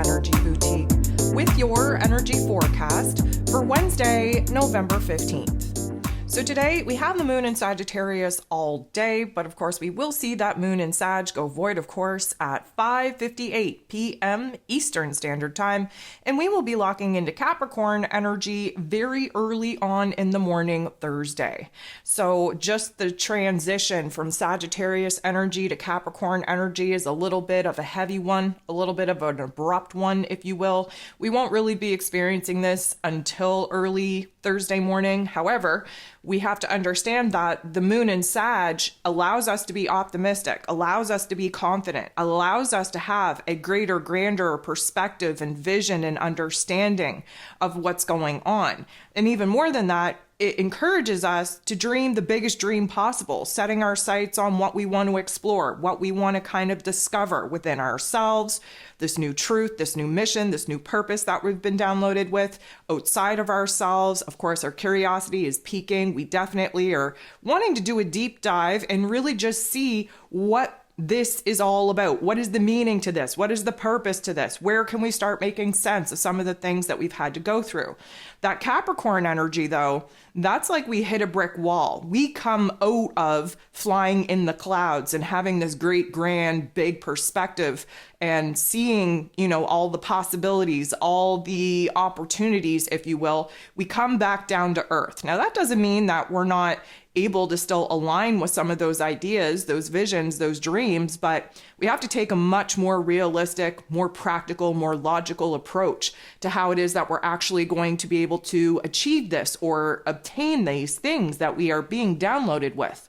Energy Boutique with your energy forecast for Wednesday, November 15th. So today we have the moon in Sagittarius all day, but of course we will see that moon in Sag go void, of course, at 5:58 p.m. Eastern Standard Time, and we will be locking into Capricorn energy very early on in the morning Thursday. So just the transition from Sagittarius energy to Capricorn energy is a little bit of a heavy one, a little bit of an abrupt one, if you will. We won't really be experiencing this until early Thursday morning. However, we have to understand that the moon in Sag allows us to be optimistic, allows us to be confident, allows us to have a greater, grander perspective and vision and understanding of what's going on. And even more than that, it encourages us to dream the biggest dream possible, setting our sights on what we want to explore, what we want to kind of discover within ourselves, this new truth, this new mission, this new purpose that we've been downloaded with outside of ourselves. Of course, our curiosity is peaking. We definitely are wanting to do a deep dive and really just see what this is all about. What is the meaning to this? What is the purpose to this? Where can we start making sense of some of the things that we've had to go through? That Capricorn energy, though, that's like we hit a brick wall. We come out of flying in the clouds and having this great, grand, big perspective and seeing, all the possibilities, all the opportunities, if you will. We come back down to earth. Now, that doesn't mean that we're not able to still align with some of those ideas, those visions, those dreams, but we have to take a much more realistic, more practical, more logical approach to how it is that we're actually going to be able to achieve this or obtain these things that we are being downloaded with.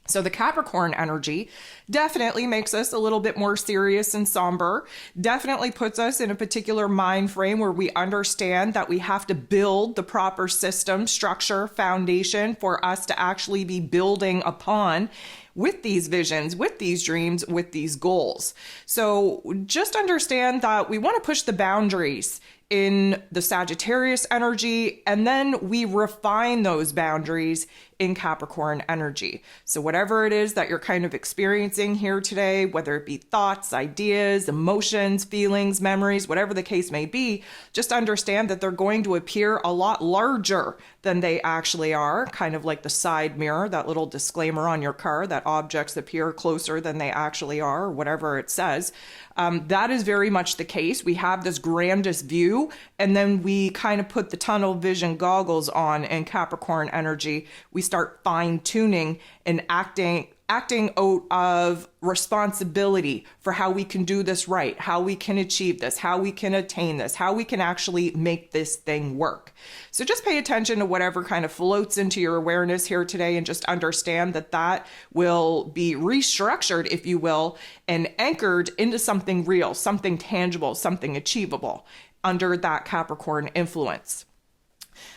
So the Capricorn energy definitely makes us a little bit more serious and somber, definitely puts us in a particular mind frame where we understand that we have to build the proper system, structure, foundation for us to actually be building upon with these visions, with these dreams, with these goals. So just understand that we want to push the boundaries in the Sagittarius energy, and then we refine those boundaries in Capricorn energy. So whatever it is that you're kind of experiencing here today, whether it be thoughts, ideas, emotions, feelings, memories, whatever the case may be, just understand that they're going to appear a lot larger than they actually are, kind of like the side mirror, that little disclaimer on your car that objects appear closer than they actually are, or whatever it says. That is very much the case. We have this grandest view, and then we kind of put the tunnel vision goggles on in Capricorn energy. We start fine-tuning and acting out of responsibility for how we can do this right, how we can achieve this, how we can attain this, how we can actually make this thing work. So just pay attention to whatever kind of floats into your awareness here today, and just understand that that will be restructured, if you will, and anchored into something real, something tangible, something achievable under that Capricorn influence.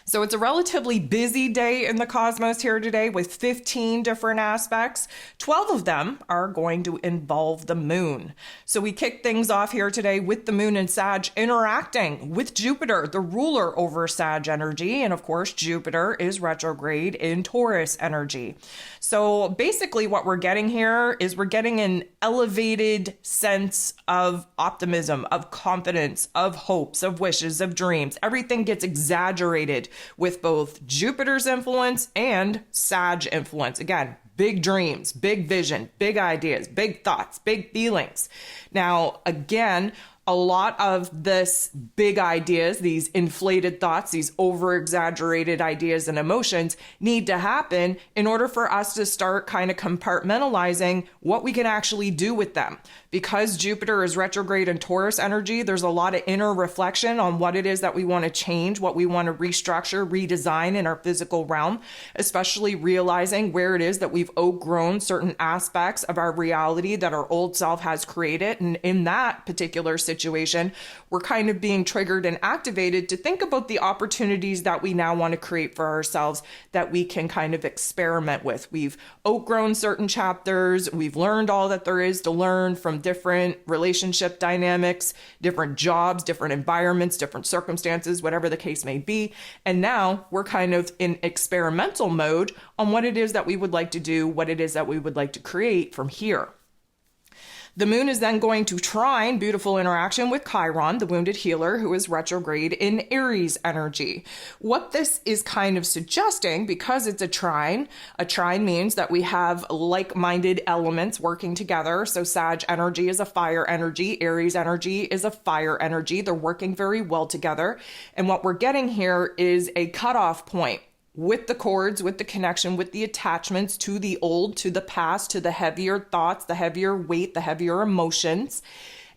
So it's a relatively busy day in the cosmos here today with 15 different aspects. 12 of them are going to involve the moon. So we kick things off here today with the moon in Sag interacting with Jupiter, the ruler over Sag energy. And of course, Jupiter is retrograde in Taurus energy. So basically what we're getting here is we're getting an elevated sense of optimism, of confidence, of hopes, of wishes, of dreams. Everything gets exaggerated with both Jupiter's influence and Sag influence. Again, big dreams, big vision, big ideas, big thoughts, big feelings. Now, again, a lot of this big ideas, these inflated thoughts, these over-exaggerated ideas and emotions need to happen in order for us to start kind of compartmentalizing what we can actually do with them. Because Jupiter is retrograde in Taurus energy, there's a lot of inner reflection on what it is that we want to change, what we want to restructure, redesign in our physical realm, especially realizing where it is that we've outgrown certain aspects of our reality that our old self has created. And in that particular situation, we're kind of being triggered and activated to think about the opportunities that we now want to create for ourselves that we can kind of experiment with. We've outgrown certain chapters. We've learned all that there is to learn from different relationship dynamics, different jobs, different environments, different circumstances, whatever the case may be. And now we're kind of in experimental mode on what it is that we would like to do, what it is that we would like to create from here. The moon is then going to trine, beautiful interaction with Chiron, the wounded healer, who is retrograde in Aries energy. What this is kind of suggesting, because it's a trine means that we have like-minded elements working together. So Sag energy is a fire energy, Aries energy is a fire energy. They're working very well together. And what we're getting here is a cutoff point with the cords, with the connection, with the attachments to the old, to the past, to the heavier thoughts, the heavier weight, the heavier emotions.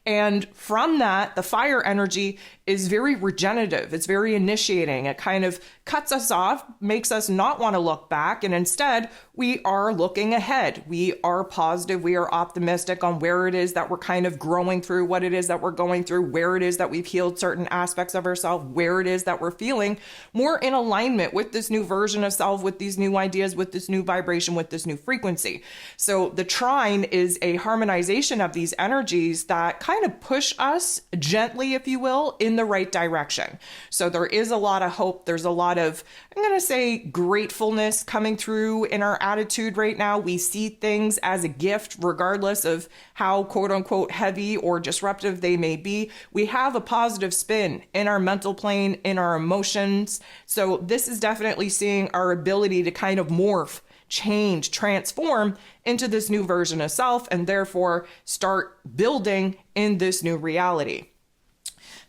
And from that, the fire energy is very regenerative. It's very initiating. It kind of cuts us off, makes us not want to look back. And instead, we are looking ahead. We are positive. We are optimistic on where it is that we're kind of growing through, what it is that we're going through, where it is that we've healed certain aspects of ourselves, where it is that we're feeling more in alignment with this new version of self, with these new ideas, with this new vibration, with this new frequency. So the trine is a harmonization of these energies that kind of push us gently, if you will, in the right direction. So there is a lot of hope. There's a lot of, I'm going to say, gratefulness coming through in our attitude right now. We see things as a gift, regardless of how quote unquote heavy or disruptive they may be. We have a positive spin in our mental plane, in our emotions. So this is definitely seeing our ability to kind of morph, change, transform into this new version of self, and therefore start building in this new reality.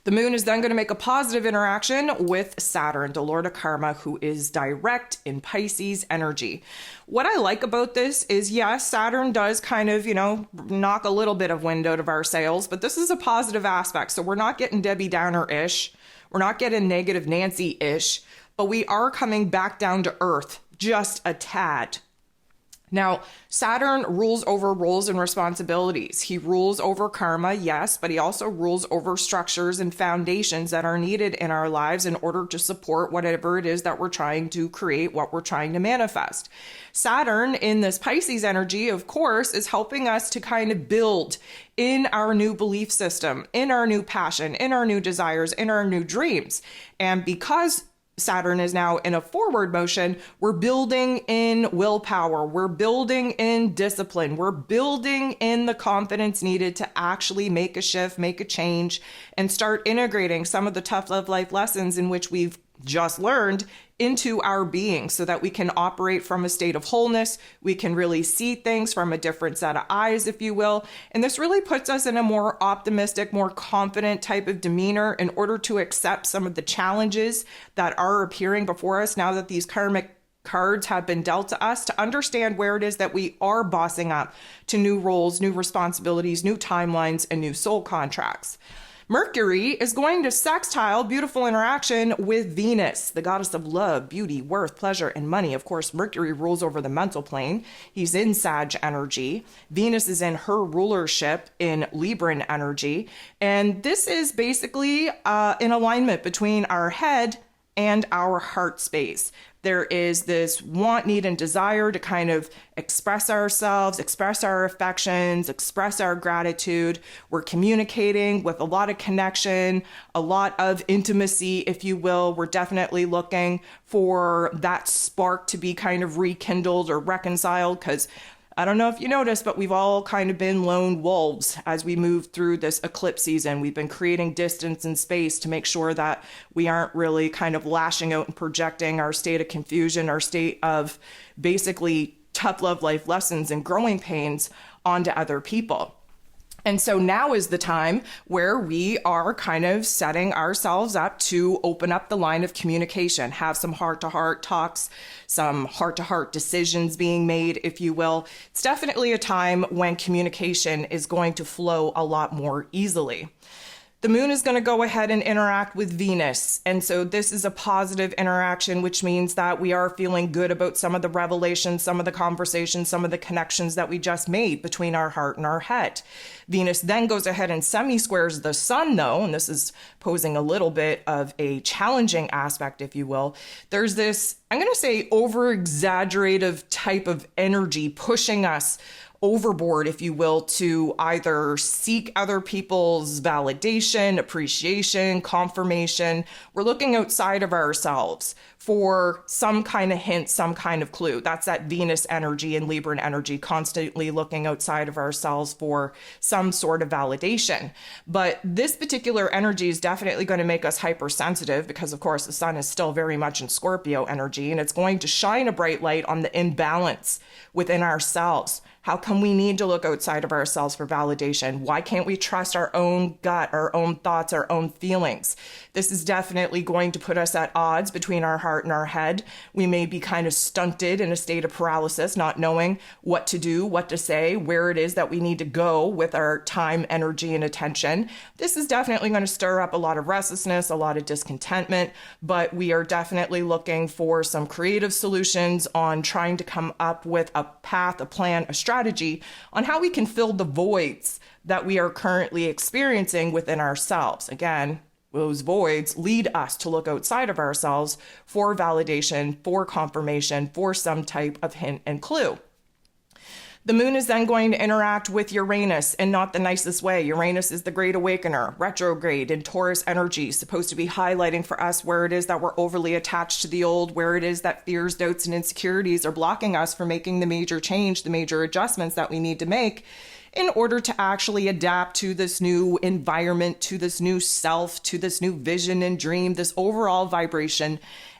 The moon is then going to make a positive interaction with Saturn, the Lord of Karma, who is direct in Pisces energy. What I like about this is, yes, Saturn does kind of, knock a little bit of wind out of our sails, but this is a positive aspect. So we're not getting Debbie Downer-ish. We're not getting negative Nancy-ish, but we are coming back down to earth just a tad. Now, Saturn rules over roles and responsibilities. He rules over karma, yes, but he also rules over structures and foundations that are needed in our lives in order to support whatever it is that we're trying to create, what we're trying to manifest. Saturn in this Pisces energy, of course, is helping us to kind of build in our new belief system, in our new passion, in our new desires, in our new dreams. And because Saturn is now in a forward motion, we're building in willpower, we're building in discipline, we're building in the confidence needed to actually make a shift, make a change, and start integrating some of the tough love life lessons in which we've just learned into our being so that we can operate from a state of wholeness. We can really see things from a different set of eyes, if you will. And this really puts us in a more optimistic, more confident type of demeanor in order to accept some of the challenges that are appearing before us now that these karmic cards have been dealt to us, to understand where it is that we are bossing up to new roles, new responsibilities, new timelines, and new soul contracts. Mercury is going to sextile, beautiful interaction with Venus, the goddess of love, beauty, worth, pleasure, and money. Of course, Mercury rules over the mental plane. He's in Sag energy. Venus is in her rulership in Libran energy. And this is basically in alignment between our head and our heart space. There is this want, need, and desire to kind of express ourselves, express our affections, express our gratitude. We're communicating with a lot of connection, a lot of intimacy, if you will. We're definitely looking for that spark to be kind of rekindled or reconciled, because I don't know if you noticed, but we've all kind of been lone wolves as we move through this eclipse season. We've been creating distance and space to make sure that we aren't really kind of lashing out and projecting our state of confusion, our state of basically tough love life lessons and growing pains onto other people. And so now is the time where we are kind of setting ourselves up to open up the line of communication, have some heart-to-heart talks, some heart-to-heart decisions being made, if you will. It's definitely a time when communication is going to flow a lot more easily. The moon is going to go ahead and interact with Venus. And so this is a positive interaction, which means that we are feeling good about some of the revelations, some of the conversations, some of the connections that we just made between our heart and our head. Venus then goes ahead and semi-squares the sun, though, and this is posing a little bit of a challenging aspect, if you will. There's this, I'm going to say, over-exaggerative type of energy pushing us overboard, if you will, to either seek other people's validation, appreciation, confirmation. We're looking outside of ourselves for some kind of hint, some kind of clue. That's that Venus energy and Libran energy, constantly looking outside of ourselves for some sort of validation. But this particular energy is definitely going to make us hypersensitive because, of course, the sun is still very much in Scorpio energy, and it's going to shine a bright light on the imbalance within ourselves. How come we need to look outside of ourselves for validation? Why can't we trust our own gut, our own thoughts, our own feelings? This is definitely going to put us at odds between our heart and our head. We may be kind of stunted in a state of paralysis, not knowing what to do, what to say, where it is that we need to go with our time, energy, and attention. This is definitely going to stir up a lot of restlessness, a lot of discontentment, but we are definitely looking for some creative solutions on trying to come up with a path, a plan, a strategy on how we can fill the voids that we are currently experiencing within ourselves. Again, those voids lead us to look outside of ourselves for validation, for confirmation, for some type of hint and clue. The moon is then going to interact with Uranus in not the nicest way. Uranus is the great awakener, retrograde in Taurus energy, supposed to be highlighting for us where it is that we're overly attached to the old, where it is that fears, doubts, and insecurities are blocking us from making the major change, the major adjustments that we need to make in order to actually adapt to this new environment, to this new self, to this new vision and dream, this overall vibration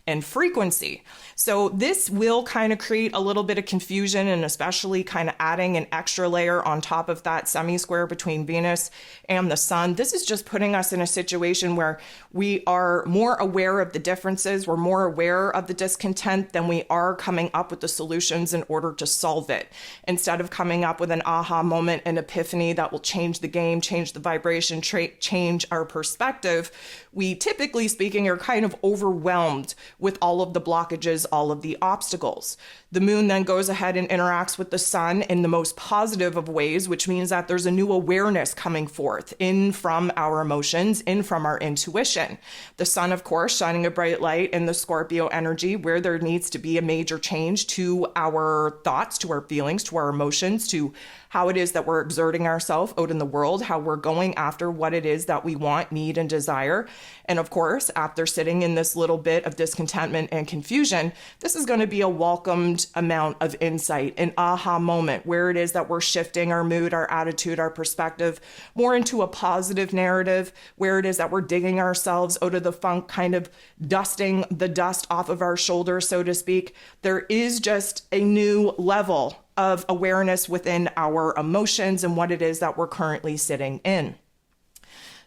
and frequency. So this will kind of create a little bit of confusion, and especially kind of adding an extra layer on top of that semi-square between Venus and the sun. This is just putting us in a situation where we are more aware of the differences, we're more aware of the discontent than we are coming up with the solutions in order to solve it. Instead of coming up with an aha moment, an epiphany that will change the game, change the vibration, change our perspective, we typically speaking are kind of overwhelmed with all of the blockages, all of the obstacles. The moon then goes ahead and interacts with the sun in the most positive of ways, which means that there's a new awareness coming forth in from our emotions, in from our intuition. The sun, of course, shining a bright light in the Scorpio energy where there needs to be a major change to our thoughts, to our feelings, to our emotions, to how it is that we're exerting ourselves out in the world, how we're going after what it is that we want, need, and desire. And of course, after sitting in this little bit of discontentment and confusion, this is going to be a welcomed amount of insight, an aha moment, where it is that we're shifting our mood, our attitude, our perspective more into a positive narrative, where it is that we're digging ourselves out of the funk, kind of dusting the dust off of our shoulders, so to speak. There is just a new level of awareness within our emotions and what it is that we're currently sitting in.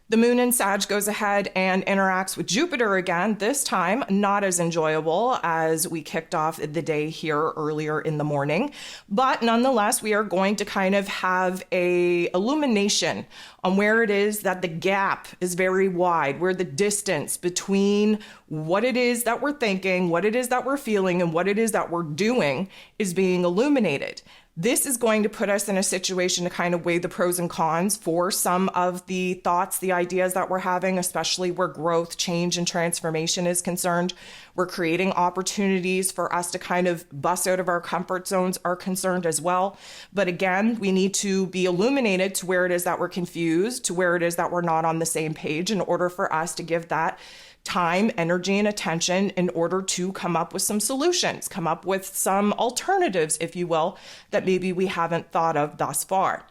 The moon in Sag goes ahead and interacts with Jupiter again, this time not as enjoyable as we kicked off the day here earlier in the morning, but nonetheless, we are going to kind of have a illumination on where it is that the gap is very wide, where the distance between what it is that we're thinking, what it is that we're feeling, and what it is that we're doing is being illuminated. This is going to put us in a situation to kind of weigh the pros and cons for some of the thoughts, the ideas that we're having, especially where growth, change, and transformation is concerned. We're creating opportunities for us to kind of bust out of our comfort zones are concerned as well. But again, we need to be illuminated to where it is that we're confused, to where it is that we're not on the same page in order for us to give that time, energy, and attention in order to come up with some solutions, come up with some alternatives, if you will, that maybe we haven't thought of thus far.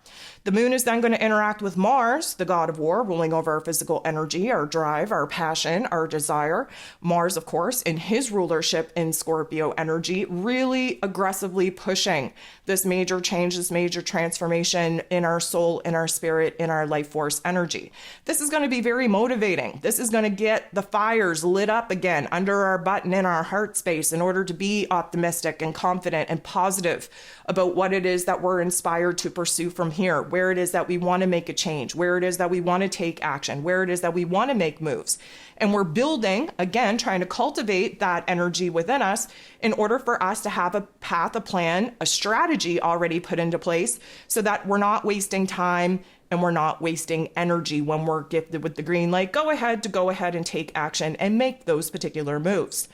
The moon is then going to interact with Mars, the god of war, ruling over our physical energy, our drive, our passion, our desire. Mars, of course, in his rulership in Scorpio energy, really aggressively pushing this major change, this major transformation in our soul, in our spirit, in our life force energy. This is going to be very motivating. This is going to get the fires lit up again under our butt and in our heart space in order to be optimistic and confident and positive about what it is that we're inspired to pursue from here, where it is that we want to make a change, where it is that we want to take action, where it is that we want to make moves. And we're building, again, trying to cultivate that energy within us in order for us to have a path, a plan, a strategy already put into place so that we're not wasting time and we're not wasting energy when we're gifted with the green light. Go ahead and take action and make those particular moves.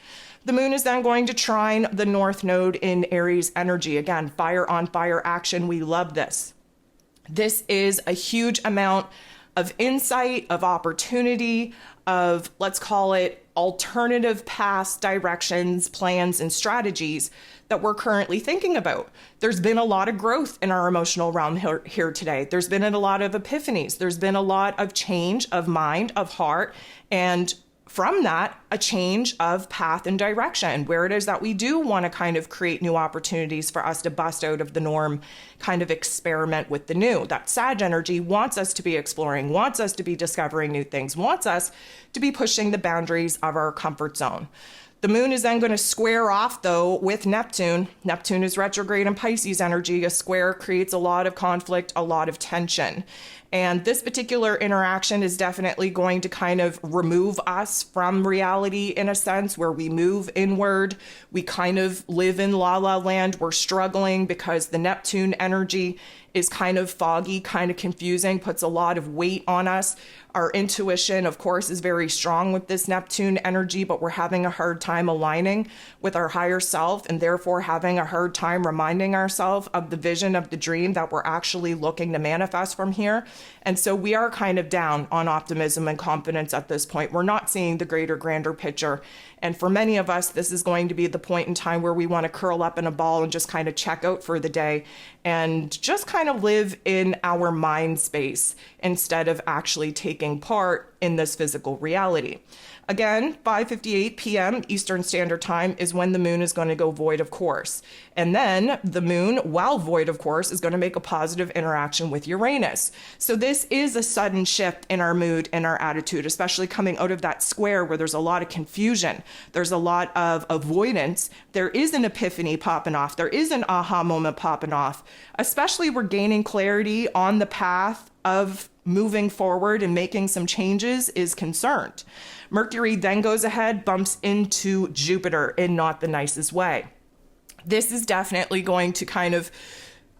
The moon is then going to trine the north node in Aries energy. Again, fire on fire action. We love this. This is a huge amount of insight, of opportunity, of, let's call it, alternative paths, directions, plans, and strategies that we're currently thinking about. There's been a lot of growth in our emotional realm here today. There's been a lot of epiphanies. There's been a lot of change of mind, of heart, and from that, a change of path and direction, where it is that we do want to kind of create new opportunities for us to bust out of the norm, kind of experiment with the new. That Sag energy wants us to be exploring, wants us to be discovering new things, wants us to be pushing the boundaries of our comfort zone. The moon is then going to square off, though, with Neptune. Neptune is retrograde in Pisces energy. A square creates a lot of conflict, a lot of tension. And this particular interaction is definitely going to kind of remove us from reality in a sense, where we move inward. We kind of live in la la land. We're struggling because the Neptune energy is kind of foggy, kind of confusing, puts a lot of weight on us. Our intuition, of course, is very strong with this Neptune energy, but we're having a hard time aligning with our higher self, and therefore having a hard time reminding ourselves of the vision of the dream that we're actually looking to manifest from here. And so we are kind of down on optimism and confidence at this point. We're not seeing the greater, grander picture. And for many of us, this is going to be the point in time where we want to curl up in a ball and just kind of check out for the day and just kind of live in our mind space instead of actually taking part in this physical reality. Again, 5:58 p.m. Eastern Standard Time is when the moon is going to go void of course. And then the moon, while void of course, is going to make a positive interaction with Uranus. So this is a sudden shift in our mood and our attitude, especially coming out of that square where there's a lot of confusion. There's a lot of avoidance. There is an epiphany popping off. There is an aha moment popping off. Especially we're gaining clarity on the path of moving forward and making some changes is concerned. Mercury then goes ahead, bumps into Jupiter in not the nicest way. This is definitely going to kind of,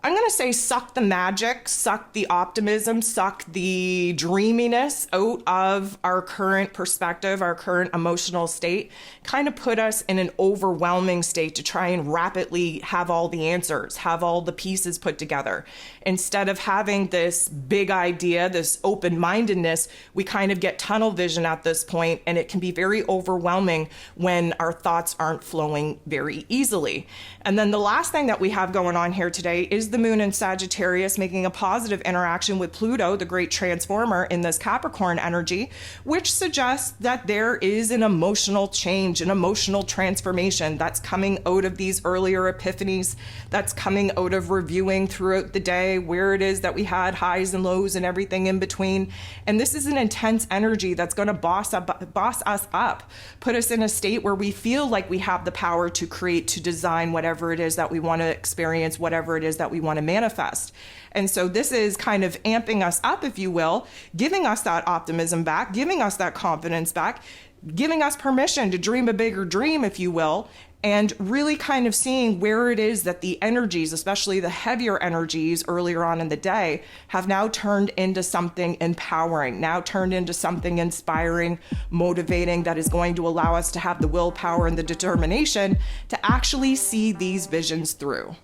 I'm going to say, suck the magic, suck the optimism, suck the dreaminess out of our current perspective, our current emotional state, kind of put us in an overwhelming state to try and rapidly have all the answers, have all the pieces put together. Instead of having this big idea, this open-mindedness, we kind of get tunnel vision at this point, and it can be very overwhelming when our thoughts aren't flowing very easily. And then the last thing that we have going on here today is the moon in Sagittarius making a positive interaction with Pluto, the great transformer in this Capricorn energy, which suggests that there is an emotional change, an emotional transformation that's coming out of these earlier epiphanies, that's coming out of reviewing throughout the day where it is that we had highs and lows and everything in between. And this is an intense energy that's going to boss us up, put us in a state where we feel like we have the power to create, to design whatever it is that we want to experience, whatever it is that we want to manifest. And so this is kind of amping us up, if you will, giving us that optimism back, giving us that confidence back, giving us permission to dream a bigger dream, if you will, and really kind of seeing where it is that the energies, especially the heavier energies earlier on in the day, have now turned into something empowering, now turned into something inspiring, motivating, that is going to allow us to have the willpower and the determination to actually see these visions through.